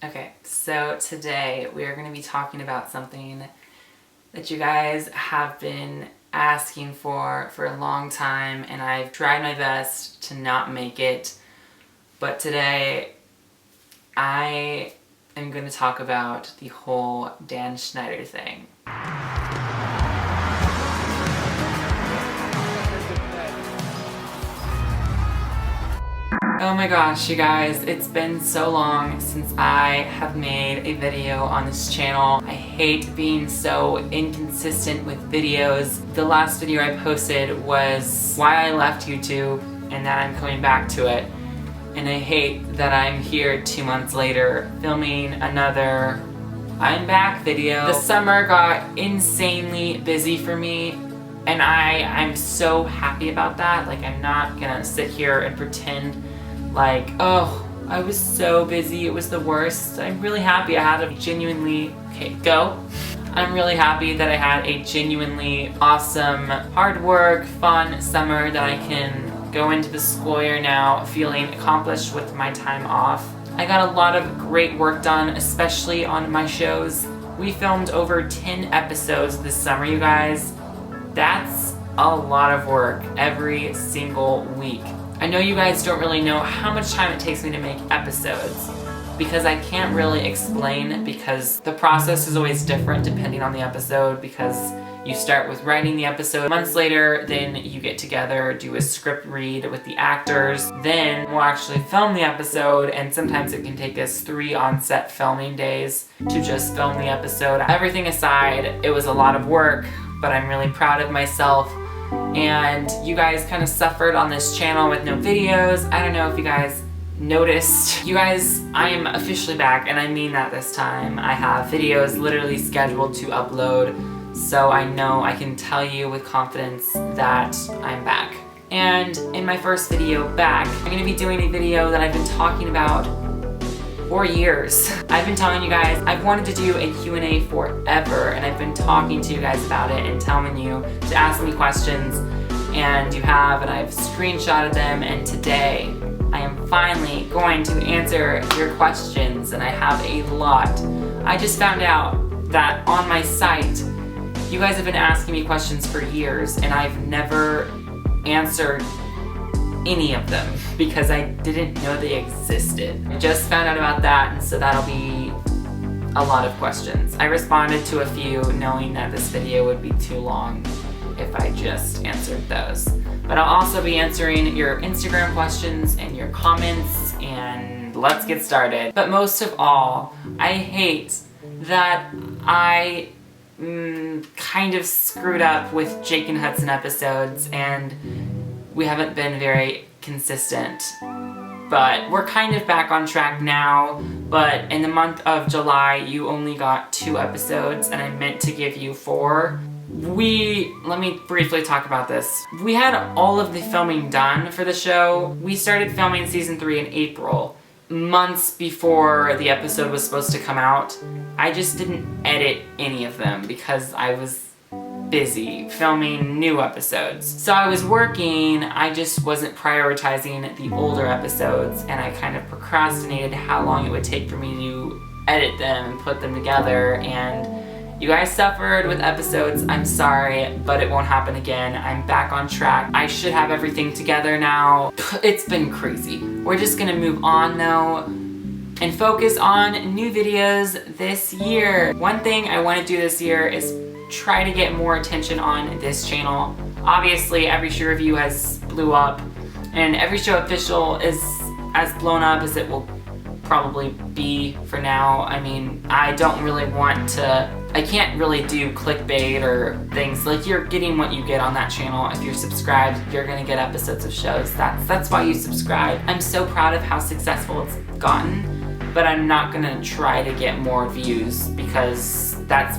Okay, so today we are going to be talking about something that you guys have been asking for a long time, and I've tried my best to not make it, but today I am going to talk about the whole Dan Schneider thing. Oh my gosh, you guys, it's been so long since I have made a video on this channel. I hate being so inconsistent with videos. The last video I posted was why I left YouTube and that I'm coming back to it. And I hate that I'm here 2 months later filming another I'm back video. The summer got insanely busy for me, and I'm so happy about that. Like, I'm not gonna sit here and pretend like, oh, I was so busy, it was the worst. I'm really happy I had a genuinely, I'm really happy that I had a genuinely awesome, hard work, fun summer that I can go into the school year now feeling accomplished with my time off. I got a lot of great work done, especially on my shows. We filmed over 10 episodes this summer, you guys. That's a lot of work every single week. I know you guys don't really know how much time it takes me to make episodes because I can't really explain, because the process is always different depending on the episode, because you start with writing the episode. Months later, then you get together, do a script read with the actors, then we'll actually film the episode, and sometimes it can take us 3 on-set filming days to just film the episode. Everything aside, it was a lot of work, but I'm really proud of myself. And you guys kind of suffered on this channel with no videos. I don't know if you guys noticed. You guys, I am officially back, and I mean that this time. I have videos literally scheduled to upload, so I know I can tell you with confidence that I'm back. And in my first video back, I'm going to be doing a video that I've been talking about for years. I've been telling you guys I've wanted to do a Q&A forever, and I've been talking to you guys about it and telling you to ask me questions, and you have, and I've screenshotted them, and today I am finally going to answer your questions, and I have a lot. I just found out that on my site you guys have been asking me questions for years, and I've never answered any of them because I didn't know they existed. I just found out about that, and so that'll be a lot of questions. I responded to a few knowing that this video would be too long if I just answered those. But I'll also be answering your Instagram questions and your comments, and let's get started. But most of all, I hate that I kind of screwed up with Jake and Hudson episodes, and we haven't been very consistent, but we're kind of back on track now. But in the month of July, you only got 2 episodes, and I meant to give you 4. Let me briefly talk about this. We had all of the filming done for the show. We started filming season 3 in April, months before the episode was supposed to come out. I just didn't edit any of them because I was busy filming new episodes. So I was working, I just wasn't prioritizing the older episodes, and I kind of procrastinated how long it would take for me to edit them and put them together, and you guys suffered with episodes. I'm sorry, but it won't happen again. I'm back on track. I should have everything together now. It's been crazy. We're just gonna move on though and focus on new videos this year. One thing I want to do this year is try to get more attention on this channel. Obviously, Every Show Review has blew up, and Every Show Official is as blown up as it will probably be for now. I mean, I don't really want to, I can't really do clickbait or things. Like, you're getting what you get on that channel. If you're subscribed, you're gonna get episodes of shows. That's why you subscribe. I'm so proud of how successful it's gotten, but I'm not gonna try to get more views because that's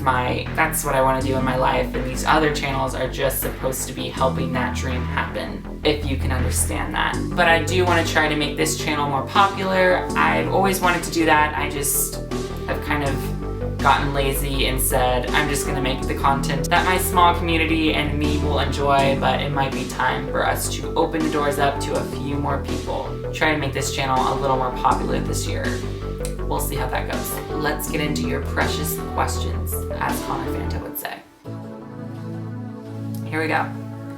what I want to do in my life, and these other channels are just supposed to be helping that dream happen, if you can understand that. But I do want to try to make this channel more popular. I've always wanted to do that. I've kind of gotten lazy and said I'm just gonna make the content that my small community and me will enjoy, but it might be time for us to open the doors up to a few more people. Try to make this channel a little more popular this year. we'll see how that goes. Let's get into your precious questions, as Connor Fanta would say. Here we go.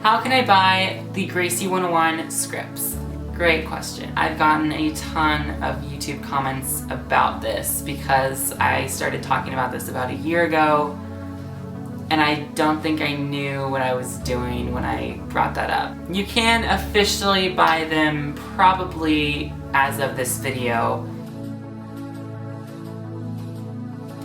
How can I buy the Gracie 101 scripts? Great question. I've gotten a ton of YouTube comments about this because I started talking about this about a year ago, and I don't think I knew what I was doing when I brought that up. You can officially buy them probably as of this video.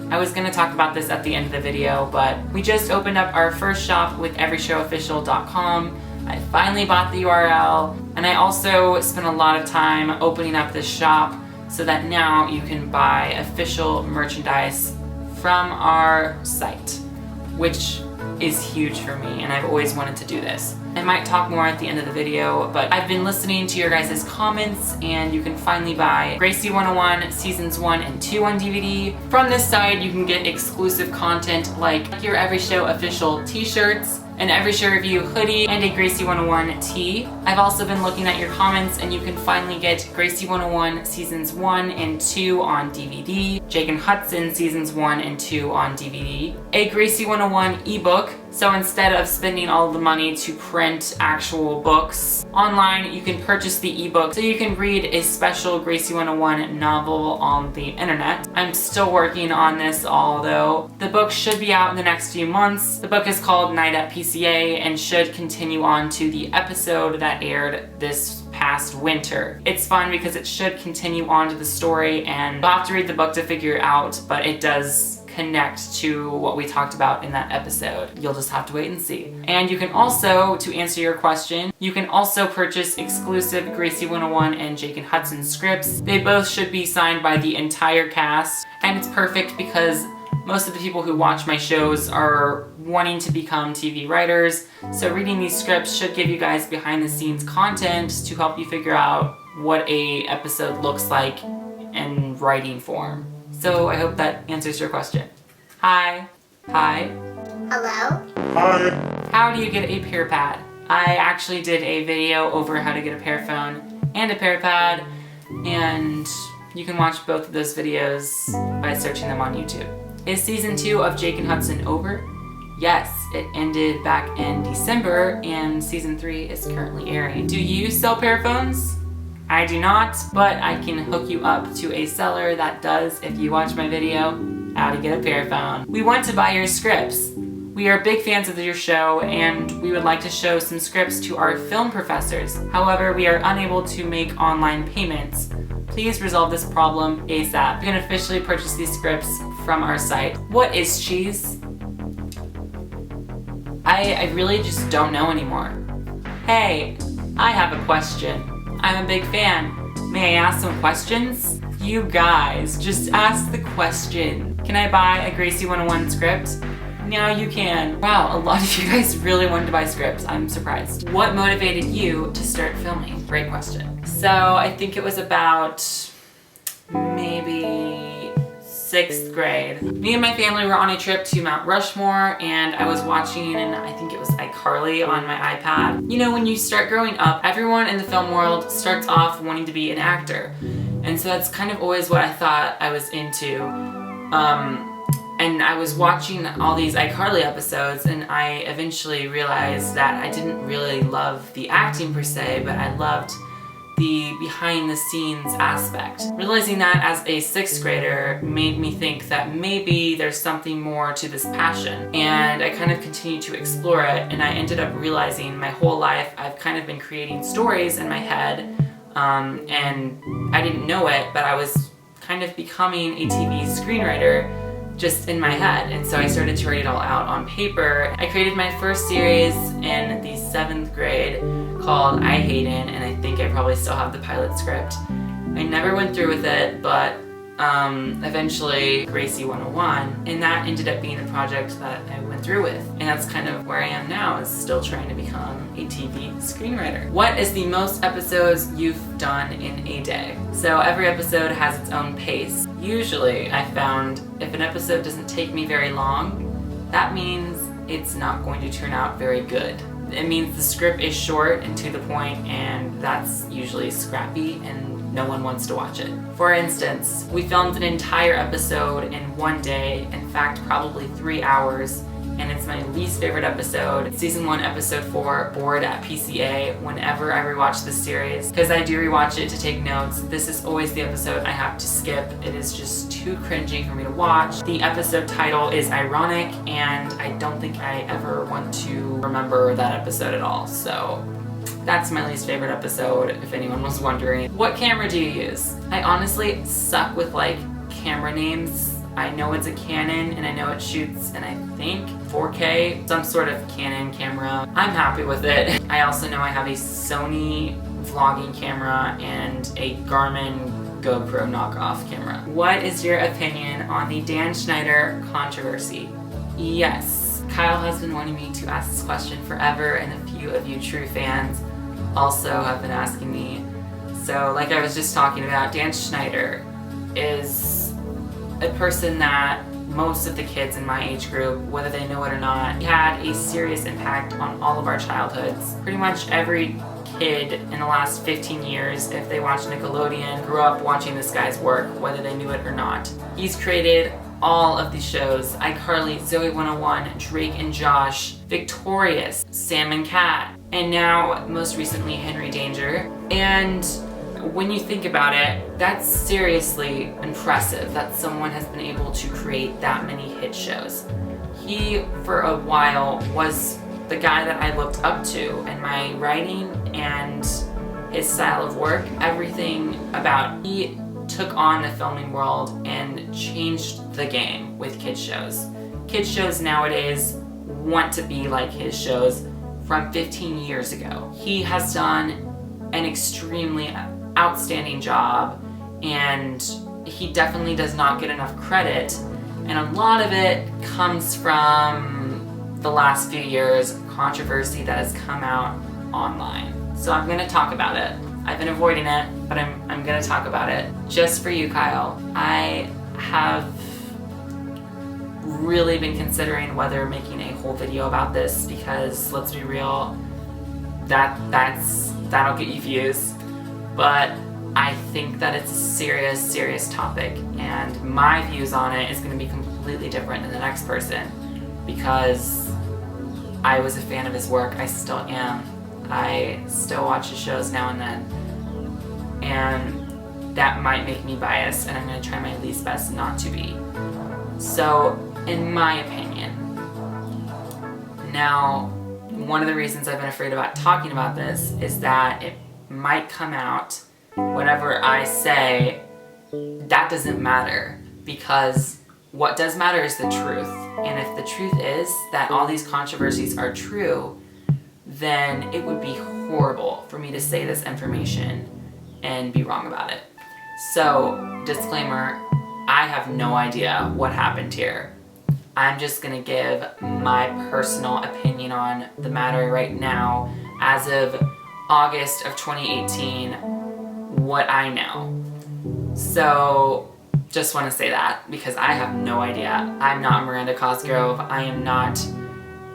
I was going to talk about this at the end of the video, but we just opened up our first shop with everyshowofficial.com. I finally bought the URL, and I also spent a lot of time opening up this shop so that now you can buy official merchandise from our site, which is huge for me, and I've always wanted to do this. I might talk more at the end of the video, but I've been listening to your guys' comments, and you can finally buy Gracie 101 Seasons 1 and 2 on DVD. From this site, you can get exclusive content like your Every Show official t-shirts, an Every Show Review hoodie, and a Gracie 101 tee. I've also been looking at your comments, and you can finally get Gracie 101 Seasons 1 and 2 on DVD, Jake and Hudson Seasons 1 and 2 on DVD, a Gracie 101 ebook, so instead of spending all of the money to print actual books online, you can purchase the ebook so you can read a special Gracie 101 novel on the internet. I'm still working on this, although the book should be out in the next few months. The book is called Night at PCA and should continue on to the episode that aired this past winter. It's fun because it should continue on to the story, and you'll have to read the book to figure it out, but it does connect to what we talked about in that episode. You'll just have to wait and see. And you can also, to answer your question, you can also purchase exclusive Gracie 101 and Jake and Hudson scripts. They both should be signed by the entire cast, and it's perfect because most of the people who watch my shows are wanting to become TV writers, so reading these scripts should give you guys behind the scenes content to help you figure out what a episode looks like in writing form. So I hope that answers your question. Hi. Hi. Hello? Hi. How do you get a Pear pad? I actually did a video over how to get a Pear phone and a Pear pad, and you can watch both of those videos by searching them on YouTube. Is season 2 of Jake and Hudson over? Yes, it ended back in December, and season 3 is currently airing. Do you sell Pear phones? I do not, but I can hook you up to a seller that does if you watch my video, how to get a Pear phone. We want to buy your scripts. We are big fans of your show, and we would like to show some scripts to our film professors. However, we are unable to make online payments. Please resolve this problem ASAP. You can officially purchase these scripts from our site. What is cheese? I really just don't know anymore. Hey, I have a question. I'm a big fan. May I ask some questions? You guys, just ask the question. Can I buy a Gracie 101 script? Now you can. Wow, a lot of you guys really wanted to buy scripts. I'm surprised. What motivated you to start filming? Great question. So I think it was about maybe 6th grade. Me and my family were on a trip to Mount Rushmore, and I was watching, and I think it was iCarly on my iPad. You know, when you start growing up, everyone in the film world starts off wanting to be an actor. And so that's kind of always what I thought I was into. And I was watching all these iCarly episodes, and I eventually realized that I didn't really love the acting per se, but I loved the behind the scenes aspect. Realizing that as a 6th grader made me think that maybe there's something more to this passion, and I kind of continued to explore it, and I ended up realizing my whole life I've kind of been creating stories in my head, and I didn't know it, but I was kind of becoming a TV screenwriter just in my head, and so I started to write it all out on paper. I created my first series in the 7th grade called I Hayden, and I think I probably still have the pilot script. I never went through with it, but eventually Gracie 101, and that ended up being a project that I went through with, and that's kind of where I am now, is still trying to become a TV screenwriter. What is the most episodes you've done in a day? So every episode has its own pace. Usually I found if an episode doesn't take me very long, that means it's not going to turn out very good. It means the script is short and to the point, and that's usually scrappy and no one wants to watch it. For instance, we filmed an entire episode in one day, in fact probably 3 hours, and it's my least favorite episode. Season 1, episode 4, Bored at PCA. Whenever I rewatch this series, because I do rewatch it to take notes, this is always the episode I have to skip. It is just too cringy for me to watch. The episode title is ironic, and I don't think I ever want to remember that episode at all. So that's my least favorite episode, if anyone was wondering. What camera do you use? I honestly suck with like camera names. I know it's a Canon and I know it shoots in, I think, 4K, some sort of Canon camera. I'm happy with it. I also know I have a Sony vlogging camera and a Garmin GoPro knockoff camera. What is your opinion on the Dan Schneider controversy? Yes, Kyle has been wanting me to ask this question forever, and a few of you true fans also have been asking me. So like I was just talking about, Dan Schneider is a person that most of the kids in my age group, whether they know it or not, had a serious impact on all of our childhoods. Pretty much every kid in the last 15 years, if they watched Nickelodeon, grew up watching this guy's work, whether they knew it or not. He's created all of these shows: iCarly, Zoe 101, Drake and Josh, Victorious, Sam and Cat, and now most recently Henry Danger. And when you think about it, that's seriously impressive that someone has been able to create that many hit shows. He, for a while, was the guy that I looked up to, and my writing and his style of work, everything about, he took on the filming world and changed the game with kids shows. Kids shows nowadays want to be like his shows from 15 years ago. He has done an extremely outstanding job, and he definitely does not get enough credit, and a lot of it comes from the last few years controversy that has come out online. So I'm gonna talk about it. I've been avoiding it, but I'm gonna talk about it just for you, Kyle. I have really been considering whether making a whole video about this, because let's be real, that'll get you views. But I think that it's a serious topic, and my views on it is going to be completely different than the next person, because I was a fan of his work. I still am. I still watch his shows now and then, and that might make me biased, and I'm going to try my least best not to be. So, in my opinion, now, one of the reasons I've been afraid about talking about this is that it might come out, whatever I say, that doesn't matter, because what does matter is the truth. And if the truth is that all these controversies are true, then it would be horrible for me to say this information and be wrong about it. So, disclaimer, I have no idea what happened here. I'm just gonna give my personal opinion on the matter right now, as of August of 2018, what I know. So, just want to say that, because I have no idea. I'm not Miranda Cosgrove. I am not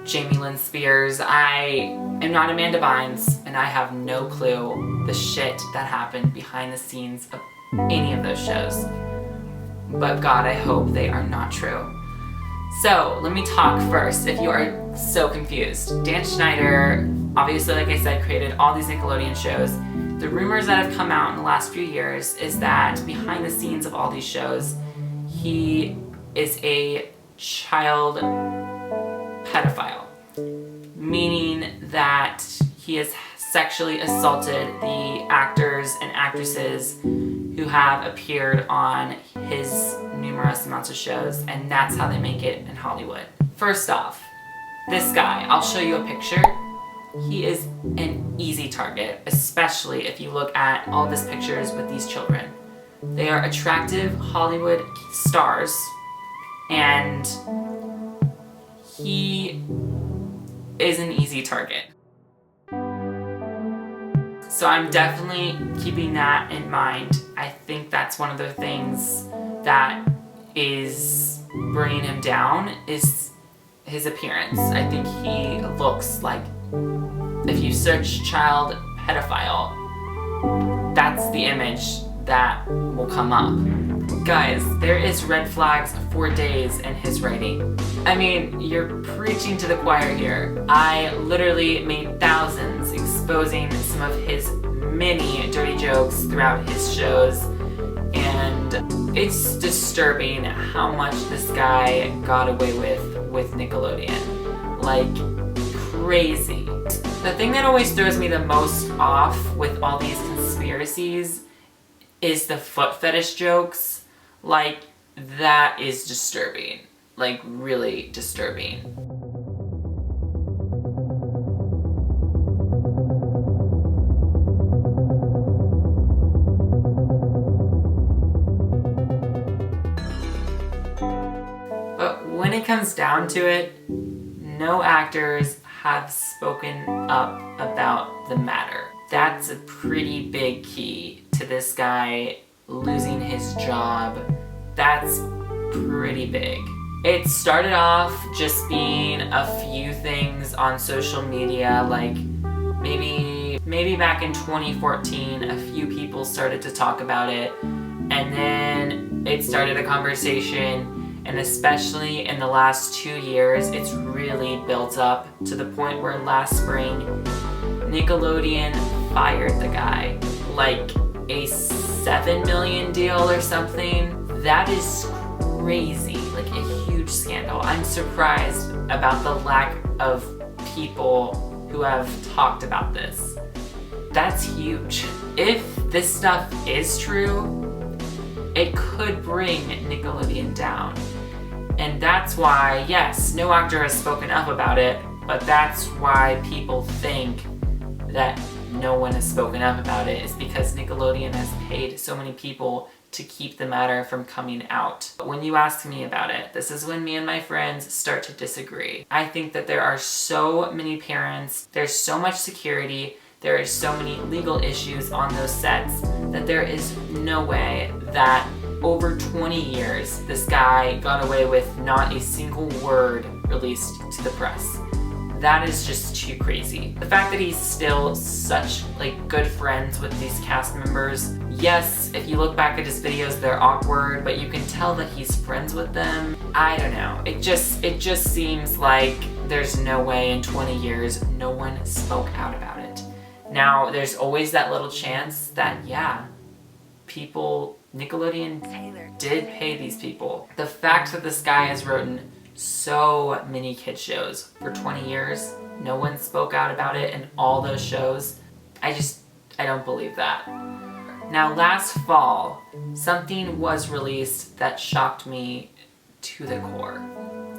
Jamie Lynn Spears. I am not Amanda Bynes, and I have no clue the shit that happened behind the scenes of any of those shows. But God, I hope they are not true. So, let me talk first, if you are so confused. Dan Schneider, obviously, like I said, created all these Nickelodeon shows. The rumors that have come out in the last few years is that behind the scenes of all these shows, he is a child pedophile, meaning that he has sexually assaulted the actors and actresses who have appeared on his numerous amounts of shows, and that's how they make it in Hollywood. First off, this guy, I'll show you a picture. He is an easy target, especially if you look at all of his pictures with these children. They are attractive Hollywood stars, and he is an easy target. So I'm definitely keeping that in mind. I think that's one of the things that is bringing him down, is his appearance. I think he looks like, if you search child pedophile, that's the image that will come up. Guys, there is red flags for days in his writing. I mean, you're preaching to the choir here. I literally made thousands exposing some of his many dirty jokes throughout his shows, and it's disturbing how much this guy got away with Nickelodeon. Like, crazy. The thing that always throws me the most off with all these conspiracies is the foot fetish jokes. Like, that is disturbing. Like, really disturbing. But when it comes down to it, no actors have spoken up about the matter. That's a pretty big key to this guy losing his job. That's pretty big. It started off just being a few things on social media, like maybe back in 2014, a few people started to talk about it, and then it started a conversation, and especially in the last 2 years, it's really built up to the point where last spring, Nickelodeon fired the guy. Like a $7 million deal or something. That is crazy, like a huge scandal. I'm surprised about the lack of people who have talked about this. That's huge. If this stuff is true, it could bring Nickelodeon down. And that's why, yes, no actor has spoken up about it, but that's why people think that no one has spoken up about it, is because Nickelodeon has paid so many people to keep the matter from coming out. But when you ask me about it, this is when me and my friends start to disagree. I think that there are so many parents, there's so much security, there are so many legal issues on those sets that there is no way that over 20 years this guy got away with not a single word released to the press. That is just too crazy. The fact that he's still such like good friends with these cast members. Yes, if you look back at his videos, they're awkward, but you can tell that he's friends with them. I don't know. It just seems like there's no way in 20 years no one spoke out about it. Now, there's always that little chance that, yeah, Nickelodeon did pay these people. The fact that this guy has written so many kids shows for 20 years, no one spoke out about it in all those shows, I don't believe that. Now, last fall, something was released that shocked me to the core.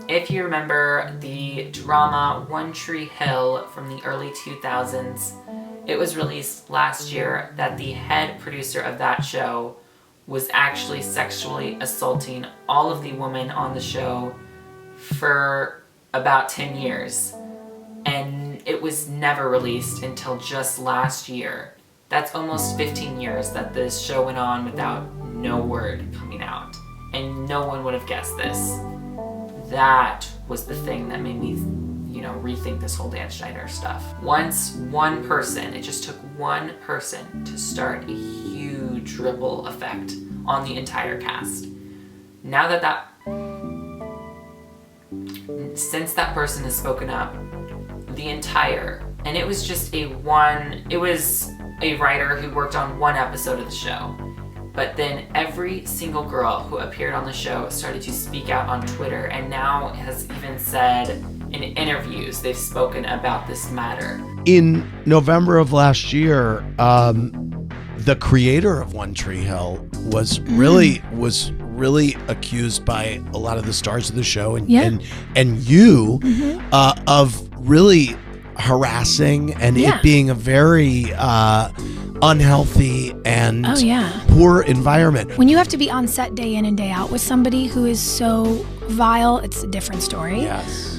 If you remember the drama One Tree Hill from the early 2000s, it was released last year that the head producer of that show was actually sexually assaulting all of the women on the show for about 10 years. And it was never released until just last year. That's almost 15 years that this show went on without no word coming out. And no one would have guessed this. That was the thing that made me, rethink this whole Dan Schneider stuff. Once one person, it just took one person to start a huge ripple effect on the entire cast. Now since that person has spoken up, and it was just it was a writer who worked on one episode of the show. But then every single girl who appeared on the show started to speak out on Twitter, and now has even said in interviews they've spoken about this matter. In November of last year, the creator of One Tree Hill was really accused by a lot of the stars of the show and you of really harassing and it being a very unhealthy and poor environment. When you have to be on set day in and day out with somebody who is so vile, it's a different story. Yes.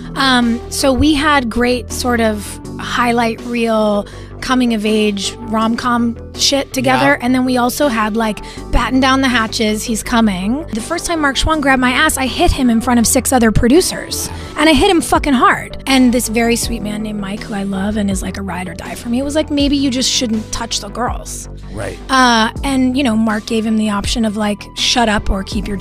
So we had great sort of highlight reel, coming of age, rom-com shit together. Yeah. And then we also had like batten down the hatches, he's coming. The first time Mark Schwann grabbed my ass, I hit him in front of 6 other producers. And I hit him fucking hard. And this very sweet man named Mike, who I love and is like a ride or die for me, was like, maybe you just shouldn't touch the girls. Right. And you know, Mark gave him the option of like, shut up or keep your,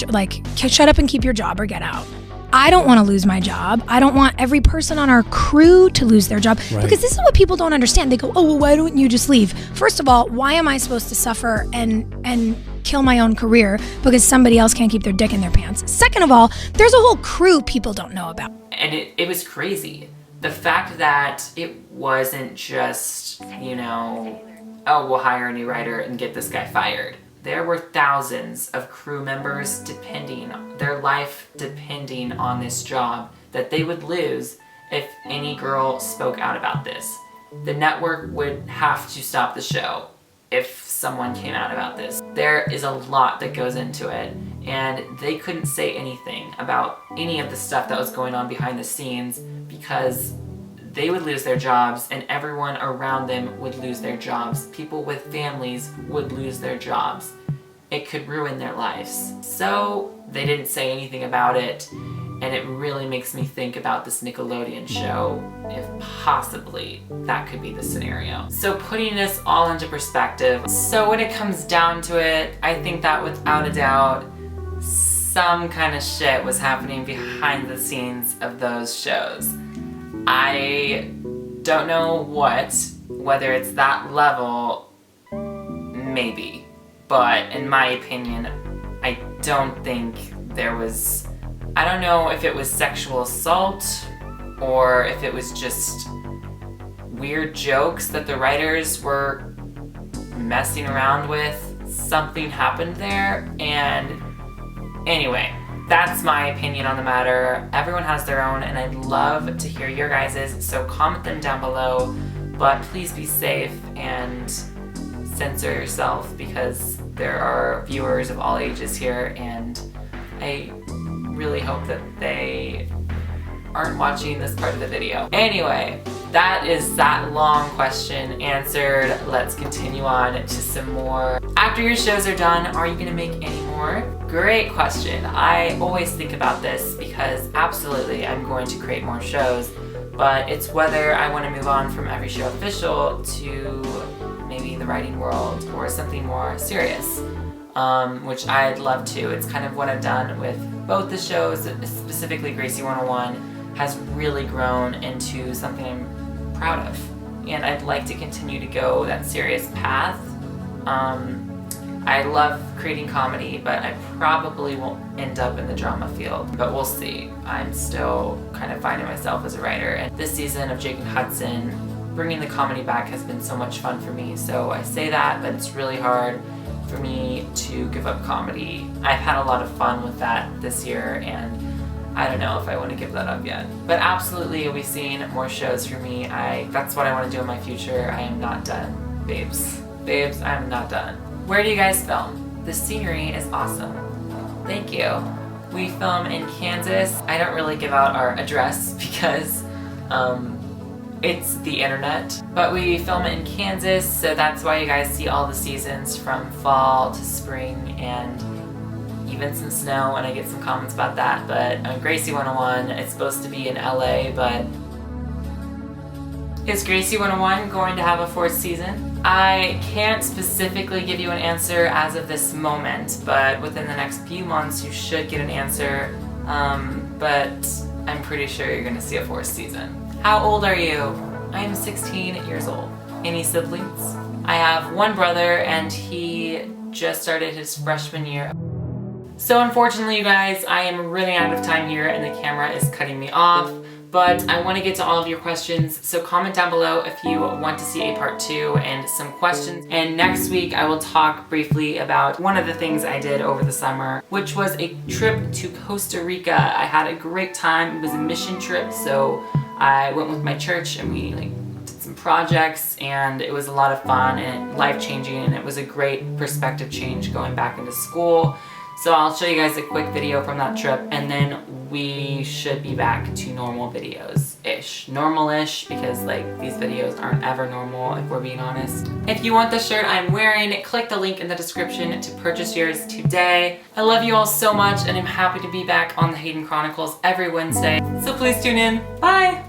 shut up and keep your job or get out. I don't want to lose my job. I don't want every person on our crew to lose their job. Right. Because this is what people don't understand. They go, oh, well, why don't you just leave? First of all, why am I supposed to suffer and kill my own career because somebody else can't keep their dick in their pants? Second of all, there's a whole crew people don't know about. And it was crazy. The fact that it wasn't just, you know, oh, we'll hire a new writer and get this guy fired. There were thousands of crew members their life depending on this job that they would lose if any girl spoke out about this. The network would have to stop the show if someone came out about this. There is a lot that goes into it, and they couldn't say anything about any of the stuff that was going on behind the scenes because they would lose their jobs and everyone around them would lose their jobs. People with families would lose their jobs. It could ruin their lives. So they didn't say anything about it, and it really makes me think about this Nickelodeon show, if possibly that could be the scenario. So putting this all into perspective, so when it comes down to it, I think that without a doubt, some kind of shit was happening behind the scenes of those shows. I don't know whether it's that level, maybe. But in my opinion, I don't think there was, I don't know if it was sexual assault or if it was just weird jokes that the writers were messing around with. Something happened there, and anyway, that's my opinion on the matter. Everyone has their own, and I'd love to hear your guys's, so comment them down below. But please be safe and censor yourself because there are viewers of all ages here, and I really hope that they aren't watching this part of the video. Anyway, that is that long question answered. Let's continue on to some more. After your shows are done, are you gonna make any more? Great question. I always think about this because absolutely I'm going to create more shows, but it's whether I want to move on from Every Show Official to maybe the writing world or something more serious, which I'd love to. It's kind of what I've done with both the shows, specifically Gracie 101 has really grown into something I'm proud of, and I'd like to continue to go that serious path. I love creating comedy, but I probably won't end up in the drama field, but we'll see. I'm still kind of finding myself as a writer, and this season of Jake and Hudson, bringing the comedy back has been so much fun for me. So I say that, but it's really hard for me to give up comedy. I've had a lot of fun with that this year, and I don't know if I want to give that up yet. But absolutely, you'll be seeing more shows for me. That's what I want to do in my future. I am not done, babes. Babes, I am not done. Where do you guys film? The scenery is awesome. Thank you. We film in Kansas. I don't really give out our address because it's the internet, but we film it in Kansas, so that's why you guys see all the seasons from fall to spring and even some snow, and I get some comments about that. But Gracie 101, it's supposed to be in LA, but is Gracie 101 going to have a 4th season? I can't specifically give you an answer as of this moment, but within the next few months you should get an answer, but I'm pretty sure you're gonna see a 4th season. How old are you? I am 16 years old. Any siblings? I have one brother, and he just started his freshman year. So unfortunately, you guys, I am running out of time here and the camera is cutting me off, but I want to get to all of your questions, so comment down below if you want to see a part 2 and some questions. And next week I will talk briefly about one of the things I did over the summer, which was a trip to Costa Rica. I had a great time. It was a mission trip, so I went with my church and we did some projects, and it was a lot of fun and life-changing, and it was a great perspective change going back into school. So I'll show you guys a quick video from that trip, and then we should be back to normal videos-ish. Normal-ish, because like these videos aren't ever normal if we're being honest. If you want the shirt I'm wearing, click the link in the description to purchase yours today. I love you all so much, and I'm happy to be back on the Hayden Chronicles every Wednesday. So please tune in. Bye!